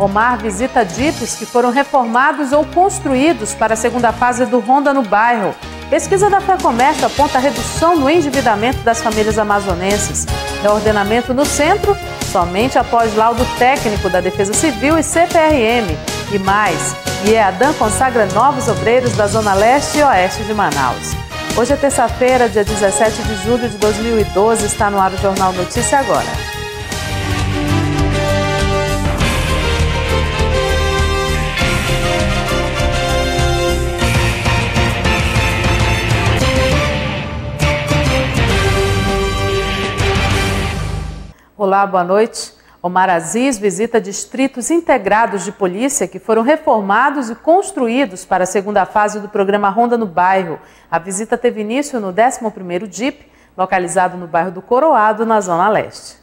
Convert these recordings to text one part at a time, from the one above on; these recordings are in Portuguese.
Omar visita DIPs que foram reformados ou construídos para a segunda fase do Ronda no Bairro. Pesquisa da FEComércio aponta a redução no endividamento das famílias amazonenses. Reordenamento no centro, somente após laudo técnico da Defesa Civil e CPRM. E mais, IEADAN consagra novos obreiros da Zona Leste e Oeste de Manaus. Hoje é terça-feira, dia 17 de julho de 2012, está no ar o Jornal Notícia Agora. Olá, boa noite. Omar Aziz visita distritos integrados de polícia que foram reformados e construídos para a segunda fase do programa Ronda no Bairro. A visita teve início no 11º DIP, localizado no bairro do Coroado, na Zona Leste.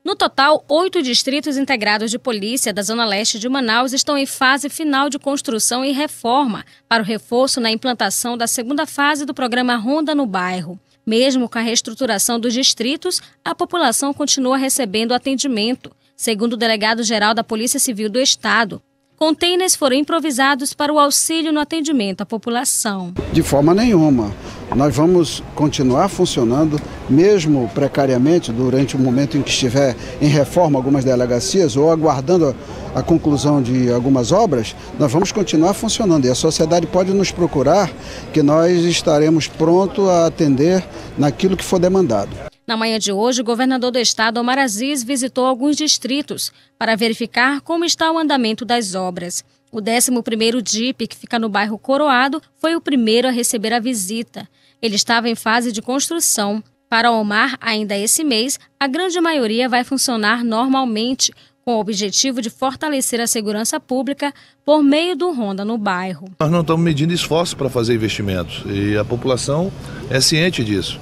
No total, 8 distritos integrados de polícia da Zona Leste de Manaus estão em fase final de construção e reforma para o reforço na implantação da segunda fase do programa Ronda no Bairro. Mesmo com a reestruturação dos distritos, a população continua recebendo atendimento. Segundo o delegado-geral da Polícia Civil do Estado, containers foram improvisados para o auxílio no atendimento à população. De forma nenhuma. Nós vamos continuar funcionando, mesmo precariamente, durante o momento em que estiver em reforma algumas delegacias ou aguardando a conclusão de algumas obras, nós vamos continuar funcionando. E a sociedade pode nos procurar, que nós estaremos prontos a atender naquilo que for demandado. Na manhã de hoje, o governador do estado, Omar Aziz, visitou alguns distritos para verificar como está o andamento das obras. O 11º DIP, que fica no bairro Coroado, foi o primeiro a receber a visita. Ele estava em fase de construção. Para Omar, ainda esse mês, a grande maioria vai funcionar normalmente, com o objetivo de fortalecer a segurança pública por meio do Ronda no Bairro. Nós não estamos medindo esforço para fazer investimentos e a população é ciente disso.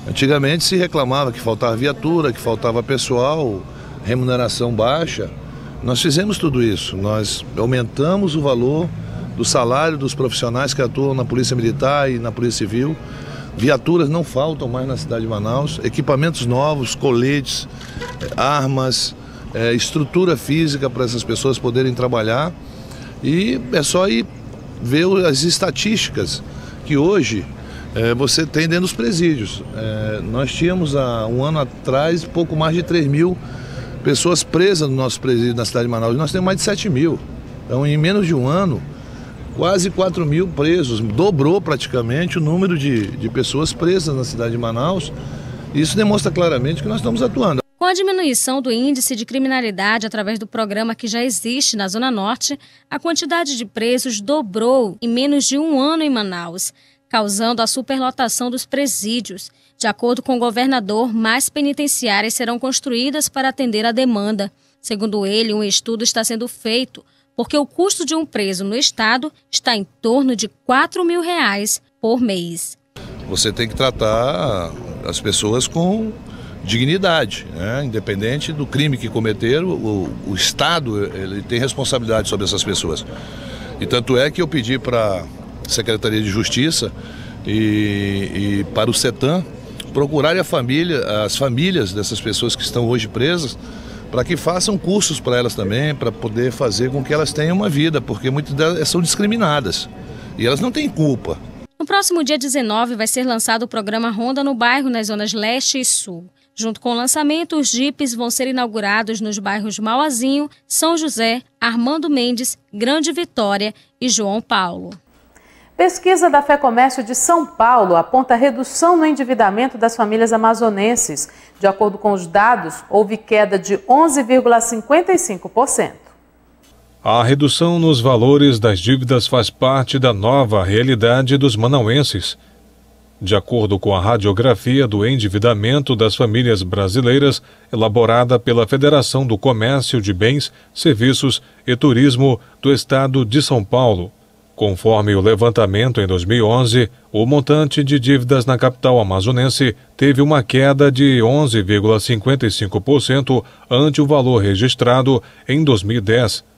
Antigamente se reclamava que faltava viatura, que faltava pessoal, remuneração baixa. Nós fizemos tudo isso, nós aumentamos o valor do salário dos profissionais que atuam na Polícia Militar e na Polícia Civil. Viaturas não faltam mais na cidade de Manaus, equipamentos novos, coletes, armas, estrutura física para essas pessoas poderem trabalhar. E é só ir ver as estatísticas que hoje você tem dentro dos presídios. Nós tínhamos há um ano atrás pouco mais de 3 mil pessoas presas no nosso presídio na cidade de Manaus. Nós temos mais de 7 mil. Então, em menos de um ano, quase 4 mil presos. Dobrou praticamente o número de pessoas presas na cidade de Manaus. Isso demonstra claramente que nós estamos atuando. Com a diminuição do índice de criminalidade através do programa que já existe na Zona Norte, a quantidade de presos dobrou em menos de um ano em Manaus, causando a superlotação dos presídios. De acordo com o governador, mais penitenciárias serão construídas para atender a demanda. Segundo ele, um estudo está sendo feito, porque o custo de um preso no estado está em torno de R$4 mil por mês. Você tem que tratar as pessoas com dignidade, né? Independente do crime que cometeram, o Estado ele tem responsabilidade sobre essas pessoas. E tanto é que eu pedi para a Secretaria de Justiça e para o CETAM procurarem as famílias dessas pessoas que estão hoje presas, para que façam cursos para elas também, para poder fazer com que elas tenham uma vida, porque muitas delas são discriminadas e elas não têm culpa. No próximo dia 19 vai ser lançado o programa Ronda no Bairro nas zonas Leste e Sul. Junto com o lançamento, os jipes vão ser inaugurados nos bairros Mauazinho, São José, Armando Mendes, Grande Vitória e João Paulo. Pesquisa da FEComércio de São Paulo aponta redução no endividamento das famílias amazonenses. De acordo com os dados, houve queda de 11,55%. A redução nos valores das dívidas faz parte da nova realidade dos manauenses. De acordo com a radiografia do endividamento das famílias brasileiras, elaborada pela Federação do Comércio de Bens, Serviços e Turismo do Estado de São Paulo, conforme o levantamento em 2011, o montante de dívidas na capital amazonense teve uma queda de 11,55% ante o valor registrado em 2010.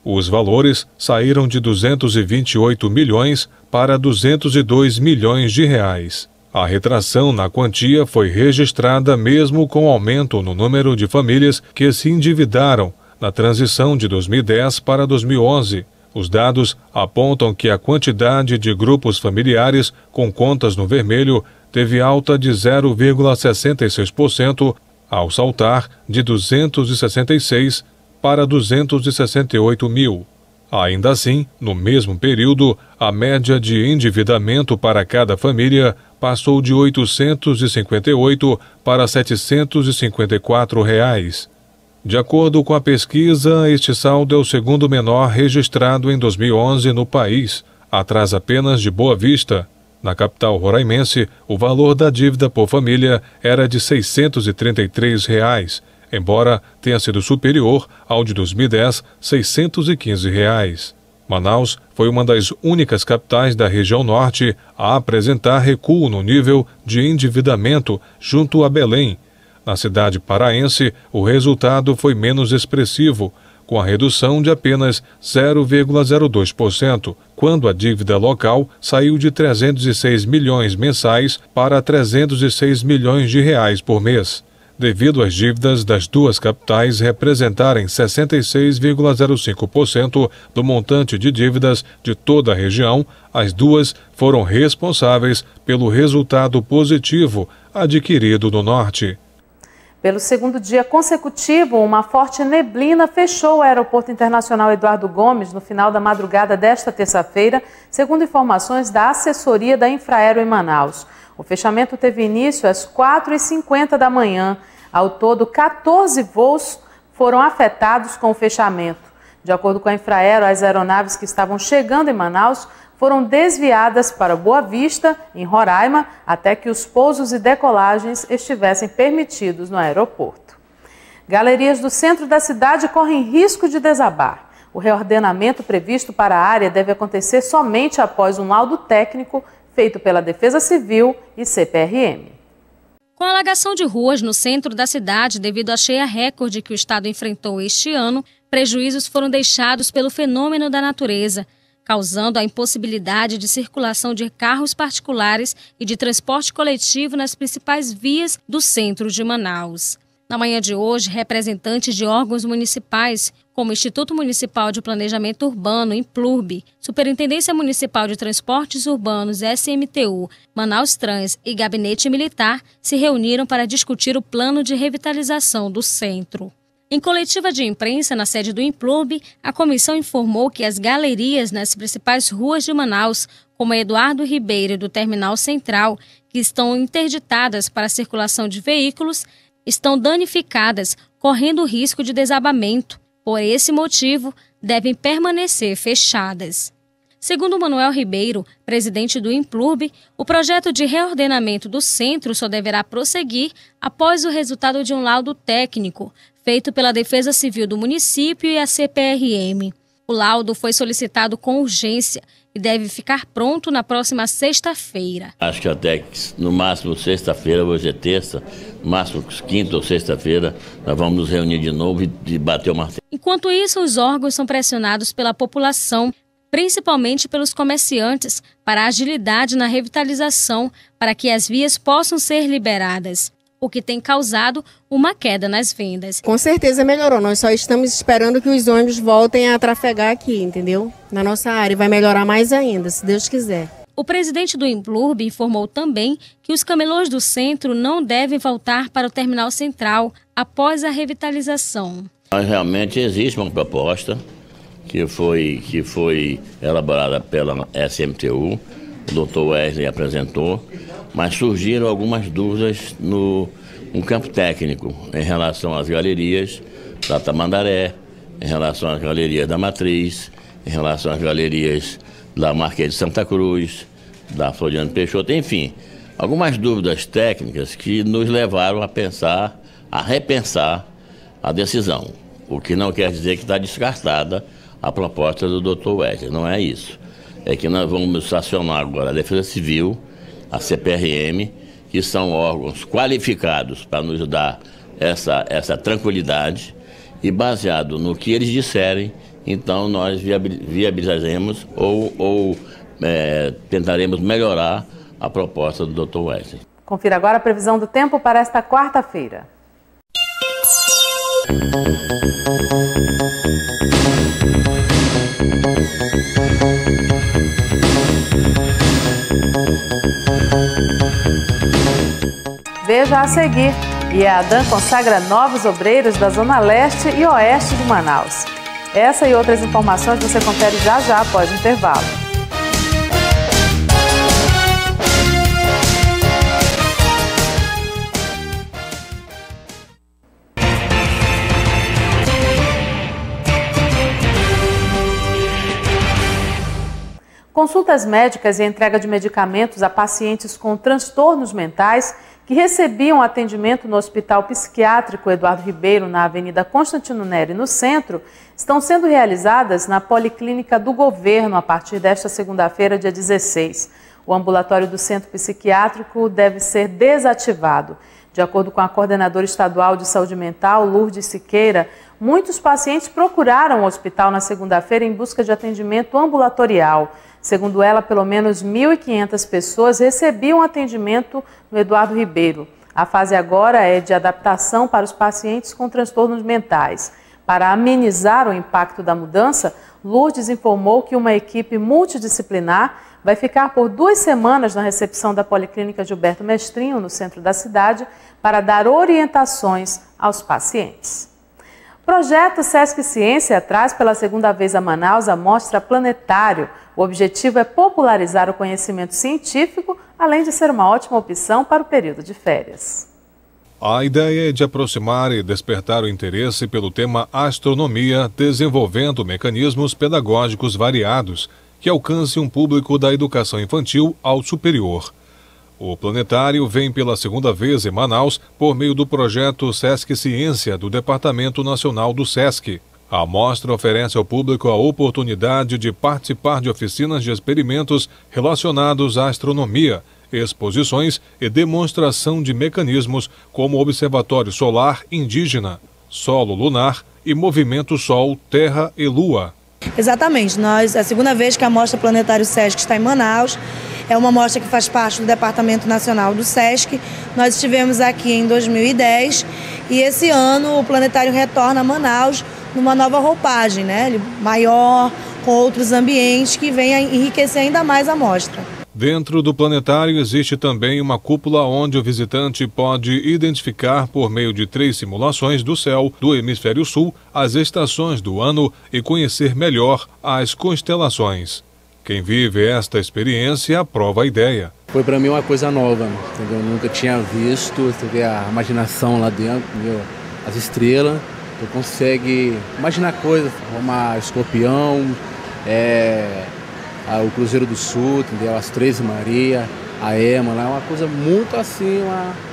Os valores saíram de 228 milhões para 202 milhões de reais. A retração na quantia foi registrada mesmo com aumento no número de famílias que se endividaram, na transição de 2010 para 2011. Os dados apontam que a quantidade de grupos familiares com contas no vermelho teve alta de 0,66%, ao saltar de 266 para 268 mil. Ainda assim, no mesmo período, a média de endividamento para cada família passou de R$ 858 para R$ 754. De acordo com a pesquisa, este saldo é o segundo menor registrado em 2011 no país, atrás apenas de Boa Vista. Na capital roraimense, o valor da dívida por família era de R$ 633, embora tenha sido superior ao de 2010, R$ 615. Manaus foi uma das únicas capitais da região norte a apresentar recuo no nível de endividamento junto a Belém. Na cidade paraense, o resultado foi menos expressivo, com a redução de apenas 0,02%, quando a dívida local saiu de 306 milhões mensais para 306 milhões de reais por mês. Devido às dívidas das duas capitais representarem 66,05% do montante de dívidas de toda a região, as duas foram responsáveis pelo resultado positivo adquirido no norte. Pelo segundo dia consecutivo, uma forte neblina fechou o Aeroporto Internacional Eduardo Gomes no final da madrugada desta terça-feira, segundo informações da assessoria da Infraero em Manaus. O fechamento teve início às 4h50 da manhã. Ao todo, 14 voos foram afetados com o fechamento. De acordo com a Infraero, as aeronaves que estavam chegando em Manaus foram desviadas para Boa Vista, em Roraima, até que os pousos e decolagens estivessem permitidos no aeroporto. Galerias do centro da cidade correm risco de desabar. O reordenamento previsto para a área deve acontecer somente após um laudo técnico feito pela Defesa Civil e CPRM. Com a alagação de ruas no centro da cidade devido à cheia recorde que o estado enfrentou este ano, prejuízos foram deixados pelo fenômeno da natureza, causando a impossibilidade de circulação de carros particulares e de transporte coletivo nas principais vias do centro de Manaus. Na manhã de hoje, representantes de órgãos municipais, como o Instituto Municipal de Planejamento Urbano, INPLURB, Superintendência Municipal de Transportes Urbanos, SMTU, Manaus Trans e Gabinete Militar, se reuniram para discutir o plano de revitalização do centro. Em coletiva de imprensa na sede do INPLURB, a comissão informou que as galerias nas principais ruas de Manaus, como a Eduardo Ribeiro do Terminal Central, que estão interditadas para a circulação de veículos, estão danificadas, correndo risco de desabamento. Por esse motivo, devem permanecer fechadas. Segundo Manuel Ribeiro, presidente do INPLURB, o projeto de reordenamento do centro só deverá prosseguir após o resultado de um laudo técnico, feito pela Defesa Civil do município e a CPRM. O laudo foi solicitado com urgência e deve ficar pronto na próxima sexta-feira. Acho que até no máximo sexta-feira, hoje é terça, no máximo quinta ou sexta-feira, nós vamos nos reunir de novo e bater o martelo. Enquanto isso, os órgãos são pressionados pela população, principalmente pelos comerciantes, para a agilidade na revitalização, para que as vias possam ser liberadas, o que tem causado uma queda nas vendas. Com certeza melhorou, nós só estamos esperando que os ônibus voltem a trafegar aqui, entendeu? Na nossa área, vai melhorar mais ainda, se Deus quiser. O presidente do INPLURB informou também que os camelôs do centro não devem voltar para o terminal central após a revitalização. Mas realmente existe uma proposta que foi elaborada pela SMTU, o doutor Wesley apresentou, mas surgiram algumas dúvidas no campo técnico em relação às galerias da Tamandaré, em relação às galerias da Matriz, em relação às galerias da Marquês de Santa Cruz, da Floriano Peixoto, enfim, algumas dúvidas técnicas que nos levaram a repensar a decisão, o que não quer dizer que está descartada a proposta do Dr. Wesley, não é isso. É que nós vamos acionar agora a Defesa Civil, a CPRM, que são órgãos qualificados para nos dar essa tranquilidade e baseado no que eles disserem, então nós viabilizaremos ou tentaremos melhorar a proposta do Dr. Wesley. Confira agora a previsão do tempo para esta quarta-feira. veja a seguir. IEADAN consagra novos obreiros da Zona Leste e Oeste de Manaus. Essa e outras informações você confere já após o intervalo. Consultas médicas e entrega de medicamentos a pacientes com transtornos mentais que recebiam atendimento no Hospital Psiquiátrico Eduardo Ribeiro, na Avenida Constantino Neri, no centro, estão sendo realizadas na Policlínica do Governo a partir desta segunda-feira, dia 16. O ambulatório do Centro Psiquiátrico deve ser desativado. De acordo com a coordenadora estadual de saúde mental, Lourdes Siqueira, muitos pacientes procuraram o hospital na segunda-feira em busca de atendimento ambulatorial. Segundo ela, pelo menos 1.500 pessoas recebiam atendimento no Eduardo Ribeiro. A fase agora é de adaptação para os pacientes com transtornos mentais. Para amenizar o impacto da mudança, Lourdes informou que uma equipe multidisciplinar vai ficar por 2 semanas na recepção da Policlínica Gilberto Mestrinho, no centro da cidade, para dar orientações aos pacientes. Projeto Sesc Ciência traz pela segunda vez a Manaus a Mostra Planetário. O objetivo é popularizar o conhecimento científico, além de ser uma ótima opção para o período de férias. A ideia é de aproximar e despertar o interesse pelo tema astronomia, desenvolvendo mecanismos pedagógicos variados que alcancem um público da educação infantil ao superior. O planetário vem pela segunda vez em Manaus por meio do projeto Sesc Ciência do Departamento Nacional do Sesc. A mostra oferece ao público a oportunidade de participar de oficinas de experimentos relacionados à astronomia, exposições e demonstração de mecanismos como observatório solar indígena, solo lunar e movimento Sol, Terra e Lua. Exatamente, é a segunda vez que a Mostra Planetário Sesc está em Manaus. É uma mostra que faz parte do Departamento Nacional do Sesc. Nós estivemos aqui em 2010 e esse ano o planetário retorna a Manaus numa nova roupagem, né? Maior, com outros ambientes que vem a enriquecer ainda mais a mostra. Dentro do planetário existe também uma cúpula onde o visitante pode identificar por meio de 3 simulações do céu do hemisfério sul as estações do ano e conhecer melhor as constelações. Quem vive esta experiência aprova a ideia. Foi para mim uma coisa nova, entendeu? Eu nunca tinha visto, você vê a imaginação lá dentro, entendeu? As estrelas, você consegue imaginar coisas, como a Escorpião, o Cruzeiro do Sul, entendeu? As 13 Maria, a Ema, lá é uma coisa muito assim,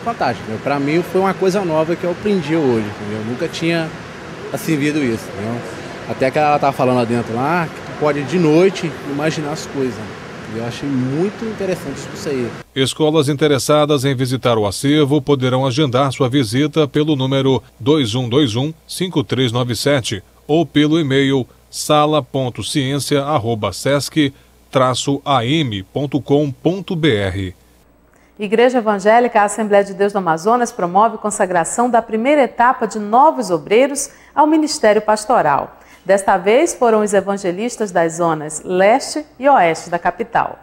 fantástica. Para mim foi uma coisa nova que eu aprendi hoje, entendeu? Eu nunca tinha assim visto isso, entendeu? Até que ela estava falando lá dentro lá, que tu pode de noite imaginar as coisas. Eu achei muito interessante isso aí. Escolas interessadas em visitar o acervo poderão agendar sua visita pelo número 2121-5397 ou pelo e-mail sala.ciência@sesc-am.com.br. Igreja Evangélica Assembleia de Deus do Amazonas promove consagração da primeira etapa de novos obreiros ao Ministério Pastoral. Desta vez foram os evangelistas das zonas leste e oeste da capital.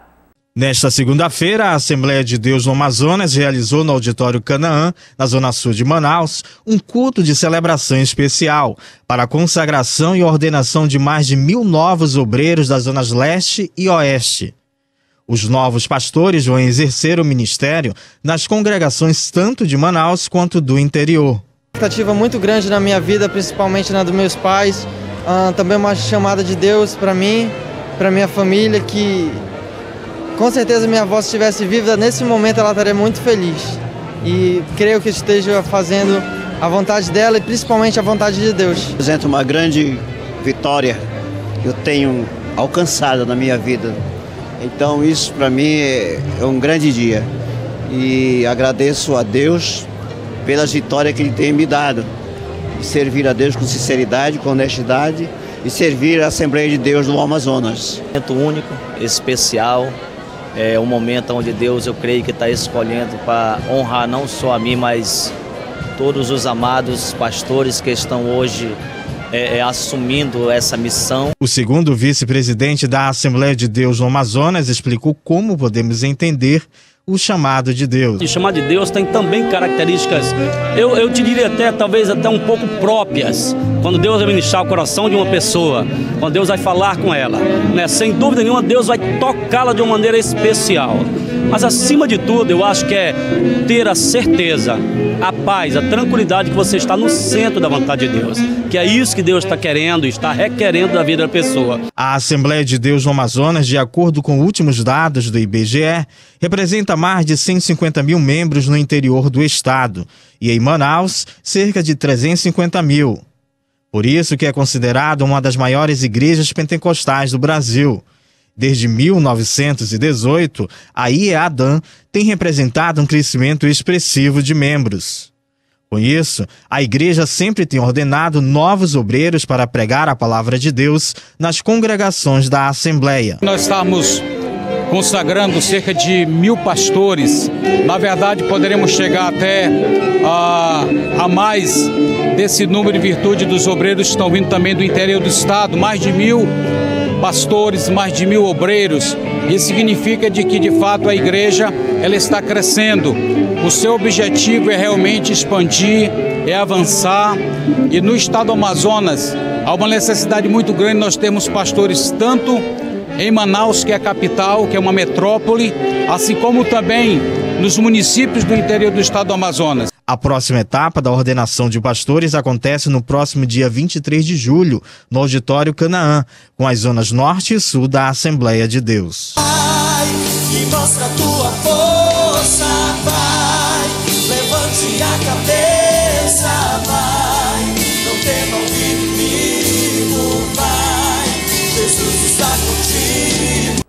Nesta segunda-feira, a Assembleia de Deus do Amazonas realizou no Auditório Canaã, na zona sul de Manaus, um culto de celebração especial para a consagração e ordenação de mais de 1.000 novos obreiros das zonas leste e oeste. Os novos pastores vão exercer o ministério nas congregações tanto de Manaus quanto do interior. Uma expectativa muito grande na minha vida, principalmente na dos meus pais. Também uma chamada de Deus para mim, para minha família, que com certeza minha avó, se estivesse viva nesse momento, ela estaria muito feliz. E creio que esteja fazendo a vontade dela e principalmente a vontade de Deus. Representa uma grande vitória que eu tenho alcançado na minha vida. Então isso para mim é um grande dia. E agradeço a Deus pelas vitórias que Ele tem me dado. Servir a Deus com sinceridade, com honestidade e servir a Assembleia de Deus do Amazonas. Um momento único, especial, é um momento onde Deus, eu creio que está escolhendo para honrar não só a mim, mas todos os amados pastores que estão hoje assumindo essa missão. O segundo vice-presidente da Assembleia de Deus do Amazonas explicou como podemos entender o chamado de Deus. O chamado de Deus tem também características, eu te diria talvez até um pouco próprias. Quando Deus vai ministrar o coração de uma pessoa, quando Deus vai falar com ela, né? Sem dúvida nenhuma, Deus vai tocá-la de uma maneira especial. Mas acima de tudo, eu acho que é ter a certeza, a paz, a tranquilidade que você está no centro da vontade de Deus. Que é isso que Deus está querendo, está requerendo da vida da pessoa. A Assembleia de Deus no Amazonas, de acordo com últimos dados do IBGE, representa mais de 150 mil membros no interior do estado e em Manaus, cerca de 350 mil. Por isso que é considerada uma das maiores igrejas pentecostais do Brasil. Desde 1918, a IEADAN tem representado um crescimento expressivo de membros. Com isso, a igreja sempre tem ordenado novos obreiros para pregar a palavra de Deus nas congregações da Assembleia. Nós estamos consagrando cerca de 1000 pastores. Na verdade, poderemos chegar até a mais desse número em virtude dos obreiros que estão vindo também do interior do estado, mais de 1000 pastores, mais de 1000 obreiros. Isso significa de que, de fato, a igreja ela está crescendo. O seu objetivo é realmente expandir, é avançar. E no estado do Amazonas, há uma necessidade muito grande. Nós temos pastores tanto em Manaus, que é a capital, que é uma metrópole, assim como também nos municípios do interior do estado do Amazonas. A próxima etapa da ordenação de pastores acontece no próximo dia 23 de julho, no Auditório Canaã, com as zonas norte e sul da Assembleia de Deus. Vai, e mostra a tua força, vai, levante a cabeça, vai, não tema o inimigo, vai, Jesus está contigo.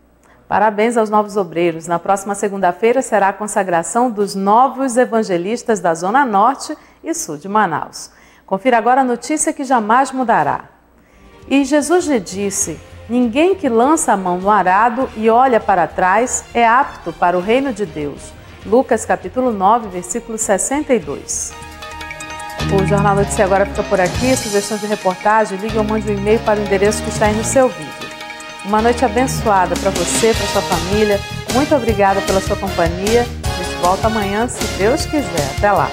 Parabéns aos novos obreiros. Na próxima segunda-feira será a consagração dos novos evangelistas da Zona Norte e Sul de Manaus. Confira agora a notícia que jamais mudará. E Jesus lhe disse: ninguém que lança a mão no arado e olha para trás é apto para o reino de Deus. Lucas capítulo 9, versículo 62. O Jornal Notícia agora fica por aqui. Sugestão de reportagem, ligue ou mande um e-mail para o endereço que está aí no seu vídeo. Uma noite abençoada para você, para sua família. Muito obrigada pela sua companhia. A gente volta amanhã, se Deus quiser. Até lá.